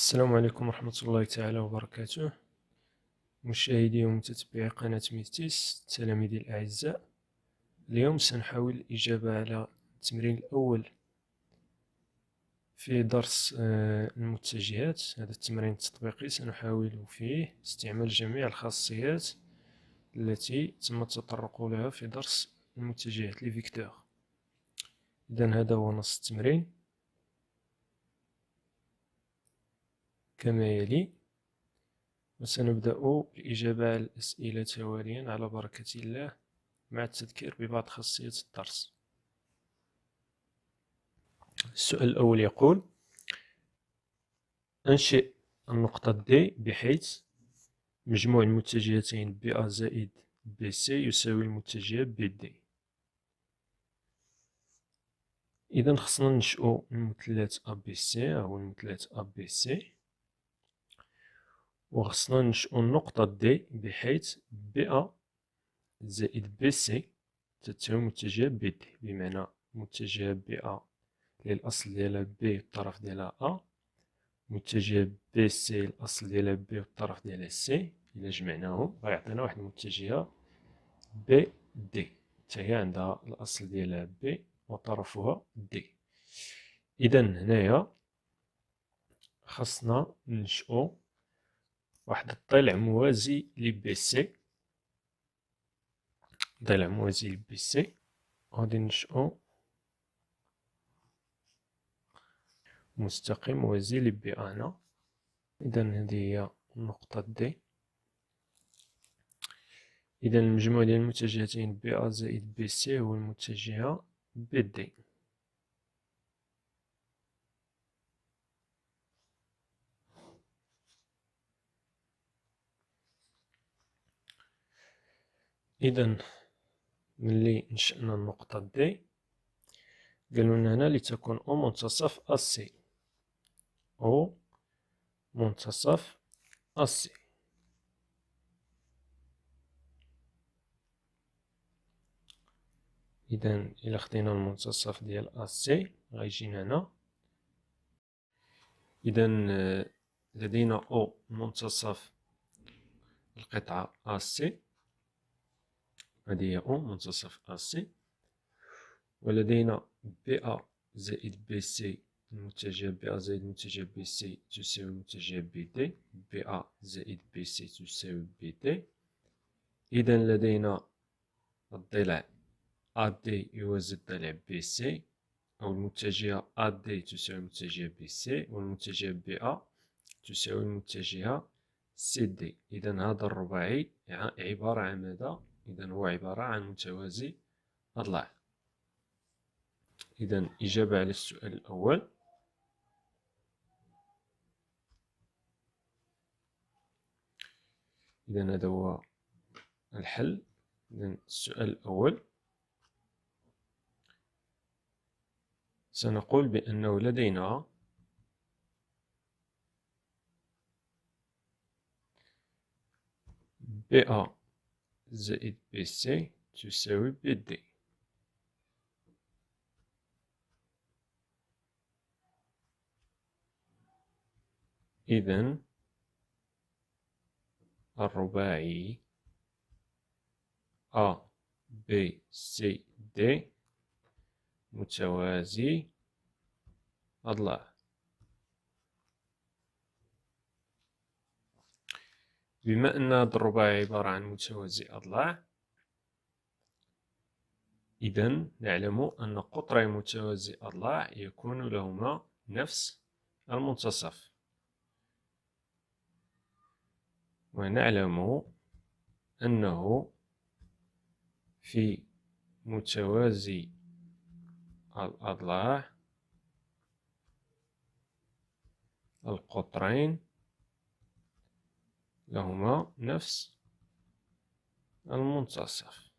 السلام عليكم ورحمة الله تعالى وبركاته. مشاهدي ومتتبعي قناة ميستيس، تلاميذي الأعزاء، اليوم سنحاول الإجابة على التمرين الأول في درس المتجهات. هذا التمرين التطبيقي سنحاول فيه استعمال جميع الخاصيات التي تم التطرق لها في درس المتجهات لفيكتور. إذن هذا هو نص التمرين كما يلي، وسنبدأ بالإجابة على الأسئلة تواليا على بركة الله مع التذكير ببعض خاصيات الدرس. السؤال الأول يقول: أنشئ النقطة D بحيث مجموع المتجهتين BA زائد BC يساوي المتجه BD. إذا خصنا ننشئو المثلث ABC، أو المثلث ABC، وخصنا ننشئو النقطة D بحيث BA زائد BC تساوي متجه BD، بمعنى متجه BA الأصل ديالها B والطرف ديالها A، متجه BC الأصل ديالها B والطرف ديالها C، إلا جمعناهم غيعطينا واحد المتجهة BD حتى هي عندها الأصل ديالها B وطرفها D. إذا هنايا خاصنا ننشئو واحد الضلع موازي ل BC، ضلع موازي ل BC، وغادي ننشئو مستقيم موازي ل BA هنا. إذا هذه هي النقطة D. إذا المجموع ديال المتجهتين BA زائد BC هو المتجهة BD. إذا ملي نشأنا النقطة D قالوا لنا هنا لتكون أو منتصف AC، أو منتصف AC. إذا إلا خدينا المنتصف ديال AC غيجينا هنا. إذا لدينا أو منتصف القطعة AC، هذه هي أو منتصف AC، ولدينا BA زائد BC، المتجه BA زائد المتجه BC تساوي المتجه BD، BA زائد BC تساوي BD. إذا لدينا الضلع AD يوازي الضلع BC، أو المتجهة AD تساوي المتجهة BC، والمتجهة BA تساوي المتجهة CD. إذا هذا الرباعي عبارة عن ماذا؟ إذا هو عبارة عن متوازي أضلاع. إذا إجابة على السؤال الأول. إذا هذا هو الحل. إذا السؤال الأول سنقول بأنه لدينا BA زائد BC تساوي BD. إذا الرباعي ABCD متوازي أضلاع. بما أن هذا الرباعي عبارة عن متوازي أضلاع، إذا نعلم أن قطري متوازي أضلاع يكون لهما نفس المنتصف، ونعلم أنه في متوازي الأضلاع القطرين لهما نفس المنتصف.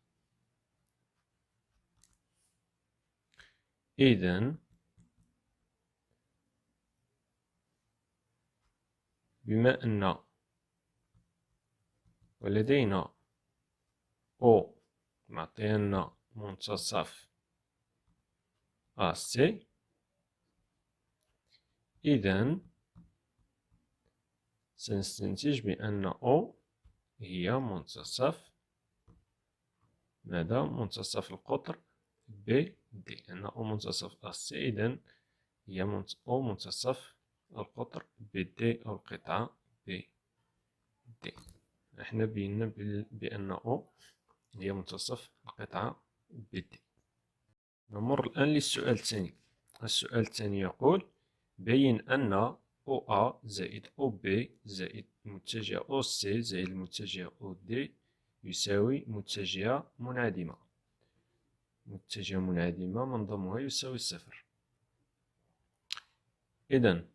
إذن بما أن ولدينا أو معطينا منتصف AC، إذن سنستنتج بأن O هي منتصف ماذا؟ منتصف القطر BD، لأن O منتصف AC، إذن هي O منتصف القطر BD أو القطعة BD. احنا بينا بأن O هي منتصف القطعة BD. نمر الآن للسؤال الثاني. السؤال الثاني يقول: بين أن OA زائد OB زائد متجه OC زائد المتجه OD يساوي متجهة منعدمة. متجهة منعدمة منضمها يساوي صفر. إذن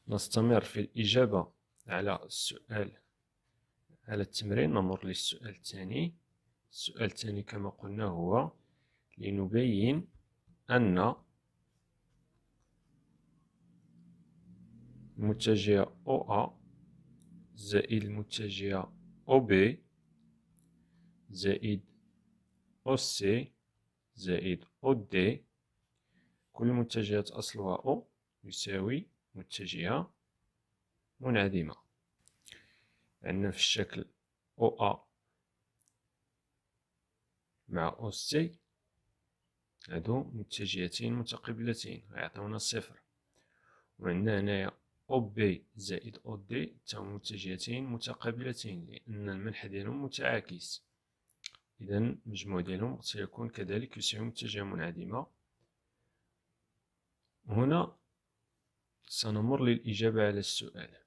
نستمر في الإجابة على السؤال، على التمرين. نمر للسؤال الثاني. السؤال الثاني كما قلنا هو لنبين أن المتجهة OA زائد المتجهة OB زائد OC زائد OD كل المتجهات أصلها O يساوي متجهة منعدمة. عندنا في الشكل OA مع OC هادو متجهتين متقابلتين غيعطيونا صفر، وعندنا هنايا OB زائد OD تاهما متجهتين متقابلتين لأن المنحى ديالهم متعاكس، إذا المجموع ديالهم سيكون كذلك يساوي متجهة منعدمة. هنا سنمر للإجابة على السؤال.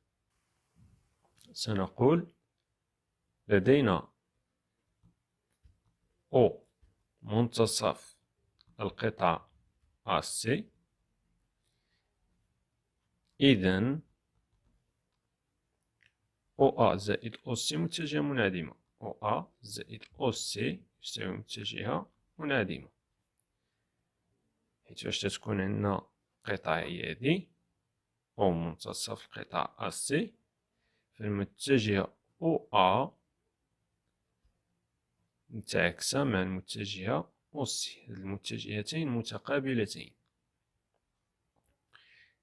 سنقول لدينا O منتصف القطعة AC، إذن OA زائد OC متجهة منعدمة. OA زائد OC يساوي متجهة منعدمة، حيت فاش تتكون عندنا قطعة هي هادي O منتصف القطعة AC، فالمتجهة OA متعاكسة مع المتجهة OC، هاد المتجهتين متقابلتين،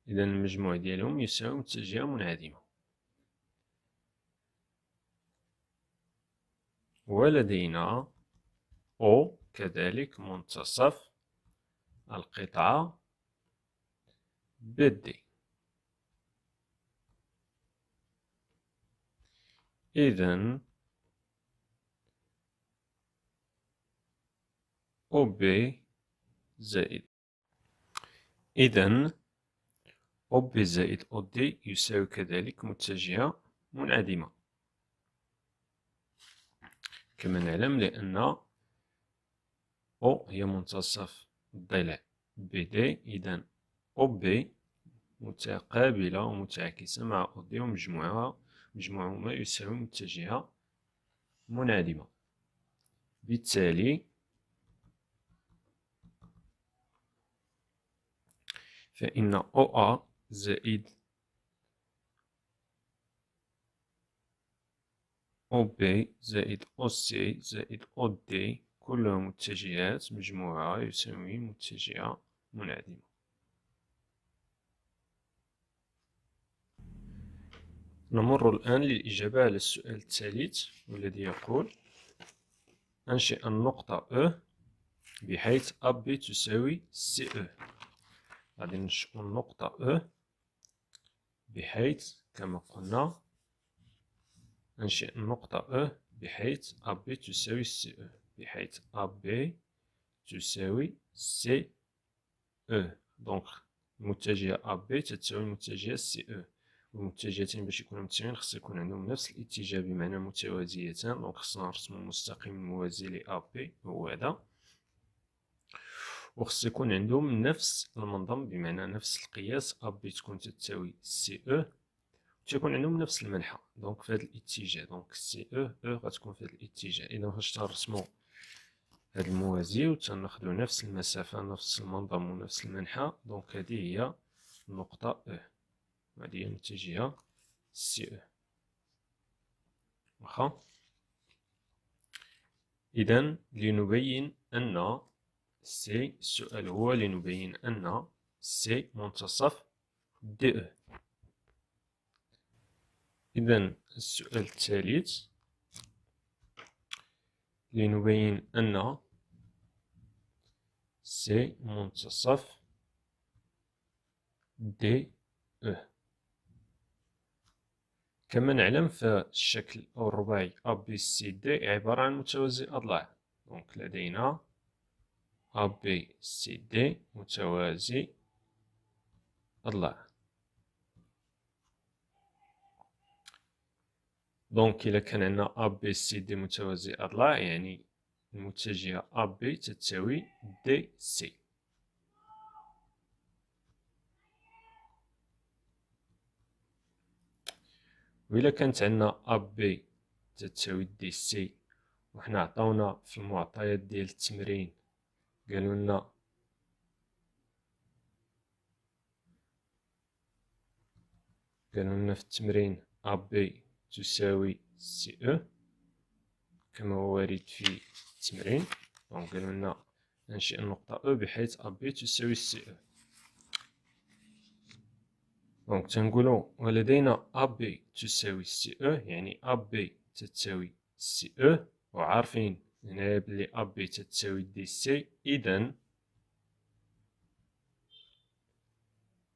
إذا المجموع ديالهم يساوي متجهة منعدمة. ولدينا O كذلك منتصف القطعة BD، إذن OB زائد OB زائد OD يساوي كذلك متجهة منعدمة كما نعلم، لأن O هي منتصف الضلع BD، إذا OB متقابلة ومتعاكسة مع OD ومجموعهما يساوي متجهة منعدمة. بالتالي فإن OA زائد OB زائد OC زائد OD كلهم متجهات مجموعها يساوي متجهة منعدمة. نمر الآن للإجابة على السؤال الثالث، والذي يقول: أنشئ النقطة E بحيث AB تساوي CE. غادي ننشئ النقطة E بحيث كما قلنا أنشئ النقطة E بحيث AB تساوي CE، بحيث AB تساوي CE. دونك المتجهة AB تساوي المتجهة CE، والمتجهتين باش يكونوا متساويين خص يكون عندهم نفس الاتجاه بمعنى متوازيتان. دونك خصنا نرسمو المستقيم الموازي ل AB هو هذا، وخص يكون عندهم نفس المنظم بمعنى نفس القياس. AB تكون تساوي CE تيكون عندهم نفس المنحى، دونك في هذا الاتجاه. دونك CE غتكون في هذا الاتجاه. إذا فاش تنرسمو هاد الموازي وتناخدو نفس المسافة نفس المنظم ونفس المنحى، دونك هذه هي النقطة E، هذه هي المتجهة CE. واخا. إذا لنبين أن السؤال هو لنبين أن سي منتصف دي او. إذن السؤال الثالث لنبين أن سي منتصف دي او. كما نعلم فالشكل أو الرباعي أ بي سي دي عبارة عن متوازي أضلاع. دونك لدينا أ بي سي دي متوازي أضلاع. دونك إلا كان عندنا أ بي سي دي متوازي أضلاع يعني المتجهة أ بي تساوي دي سي. وإلا كانت عندنا أ بي تساوي دي سي وحنا عطاونا في المعطيات ديال التمرين قالولنا في التمرين أ بي تساوي سي او كما هو وارد في التمرين. دونك قالولنا ننشئ النقطة او بحيث أ بي تساوي سي او. دونك تنقولو ولدينا أ بي تساوي سي او يعني أ بي تساوي سي او، وعارفين هنايا بلي أ بي تساوي دي سي، إذن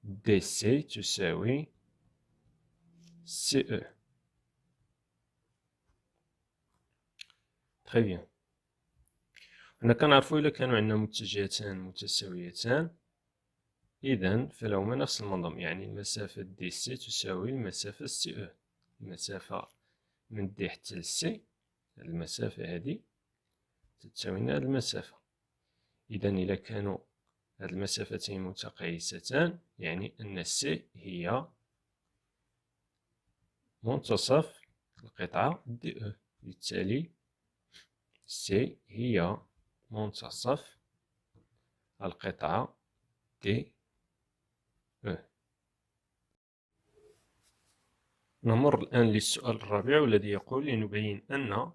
دي سي تساوي سي او. تري بيان. حنا كنعرفو إلا كانوا عندنا متجهتان متساويتان إذن فلهما نفس المنظم، يعني المسافة دي سي تساوي المسافة سي او. المسافة من دي حتى لسي، المسافة هادي تساوي لنا هاد المسافة. إذن إلا كانوا هاد المسافتين متقايستان يعني أن سي هي منتصف القطعة دي او. بالتالي سي هي منتصف القطعة دي او. نمر الآن للسؤال الرابع والذي يقول لنبين أن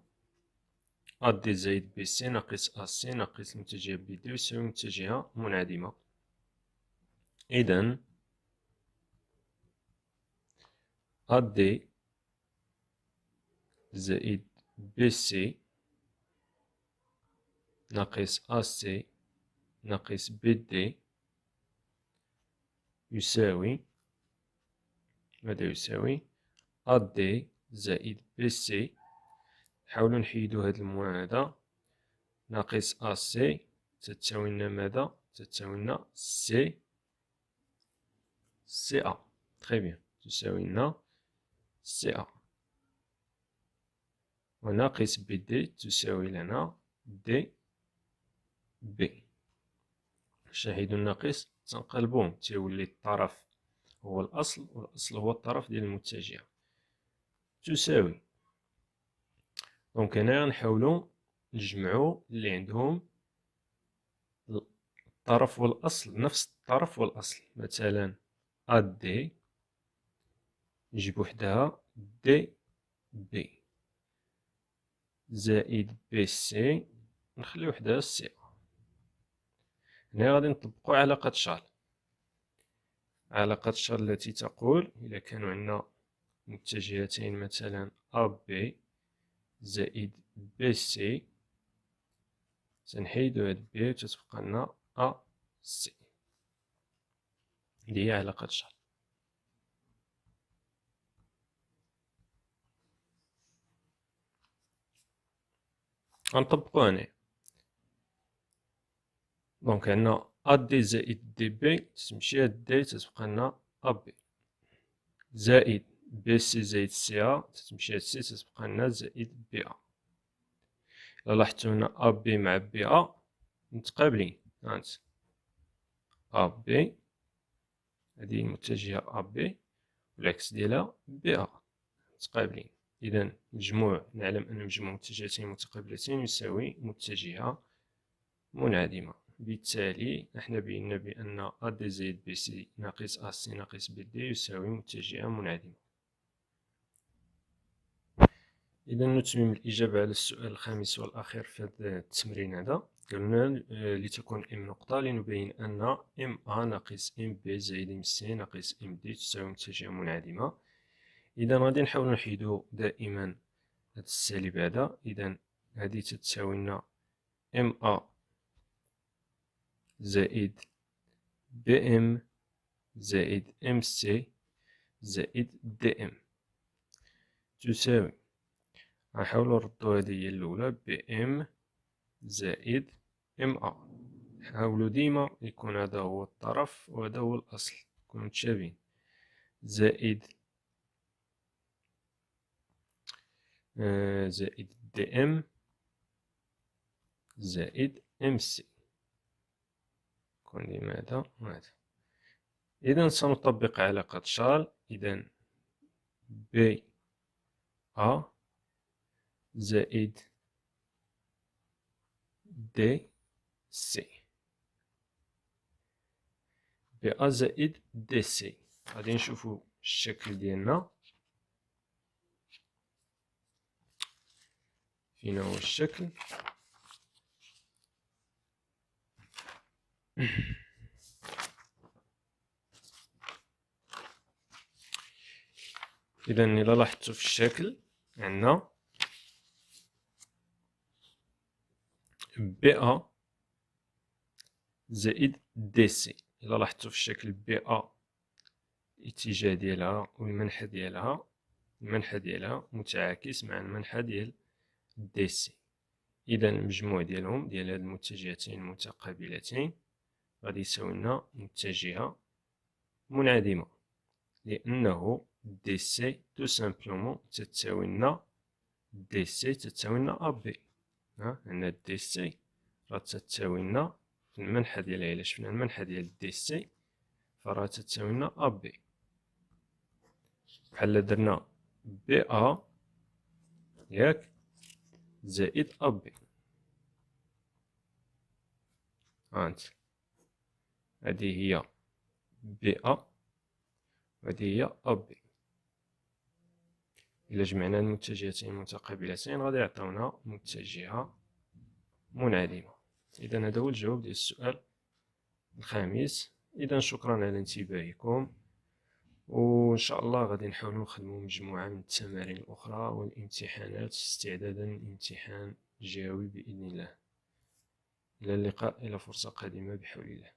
أ دي زائد بي سي ناقص أ سي ناقص المتجهة بي دي يساوي متجهة منعدمة. إذن أ دي زائد بي سي ناقص أ سي ناقص بي دي يساوي ماذا يساوي؟ أ دي زائد بي سي، نحاولو نحيدو هاد المعادلة، ناقص أ سي تتساوي لنا ماذا؟ تتساوي لنا سي سي أ. تخي بيان، تساوي لنا سي أ، وناقص بي دي تساوي لنا دي بي. باش نحيدو الناقص تنقلبوهم تيولي الطرف هو الأصل والأصل هو الطرف ديال المتجهة تساوي. دونك هنايا نحاولو نجمعو اللي عندهم الطرف والأصل نفس الطرف والأصل. مثلا أ دي نجيب وحدها دي بي زائد بي سي نخلي وحدها سي أ. هنا غادي نطبقو علاقة شارل. علاقة شارل التي تقول إذا كانوا عندنا متجهتين مثلا أ بي زائد بي سي تنحيدو هاد بي وتتبقى لنا أ سي، اللي هي علاقة شارل. غنطبقو هنايا. دونك عندنا أ دي زائد دي بي تمشي هاد دي تتبقى لنا أ بي زائد بي سي زائد سي أ تتمشي هاد سي تتبقى لنا زائد بي أ. إلا لاحظتو هنا أ بي مع بي أ متقابلين، هانت أ بي هادي المتجهة أ بي والعكس ديالها بي أ متقابلين. إذا مجموع نعلم أن مجموع متجهتين متقابلتين يساوي متجهة منعدمة. بالتالي نحن بينا بأن أ دي زائد بي سي ناقص أ سي ناقص بي دي يساوي متجهة منعدمة. إذا نتمم الإجابة على السؤال الخامس والأخير في هذا التمرين هذا. قالنا لتكون ام نقطة لنبين أن ام أ ناقص ام بي زائد ام سي ناقص ام دي تساوي متجهة منعدمة. إذا غادي نحاولو نحيدو دائما هاد السالب هذا. إذا هادي تتساوي لنا ام أ زائد بي ام زائد ام سي زائد دي ام تساوي، غنحاولو نردو هادي هي الأولى، بي ام زائد ام أ. حاولوا ديما يكون هذا هو الطرف وهذا هو الأصل، يكونوا متشابهين، زائد زائد دي ام زائد ام سي، يكون ديما هذا وهذا. إذا سنطبق علاقة شارل. إذا بي أ زائد دي سي، بي أ زائد دي سي. غادي نشوفو الشكل ديالنا فين هو الشكل. إذا إلا لاحظتو في الشكل عندنا بي أ زائد دي سي. إلا لاحظتو في الشكل بي أ الاتجاه ديالها والمنحى ديالها، المنحى ديالها متعاكس مع المنحى ديال دي سي. إذا المجموع ديالهم ديال هاد المتجهتين المتقابلتين غادي يساوي لنا متجهة منعدمة، لأنه دي سي تو سامبلومون تتساوي لنا دي سي تتساوي لنا أ بي. عندنا دي سي راه تتساوي لنا في المنحى ديالها، إلا شفنا المنحى ديال دي سي فراه تتساوي لنا أ بي. بحال درنا بي أ ياك زائد أ بي. هانت هادي هي بي أ وهادي هي أ بي. إلا جمعنا المتجهتين المتقابلتين غادي يعطيونا متجهة منعدمة. إذا هذا هو الجواب ديال السؤال الخامس. إذا شكرا على انتباهكم، وإن شاء الله غادي نحاولو نخدمو مجموعة من التمارين الأخرى والامتحانات استعدادا للامتحان الجهوي بإذن الله. إلى اللقاء، إلى فرصة قادمة بحول الله.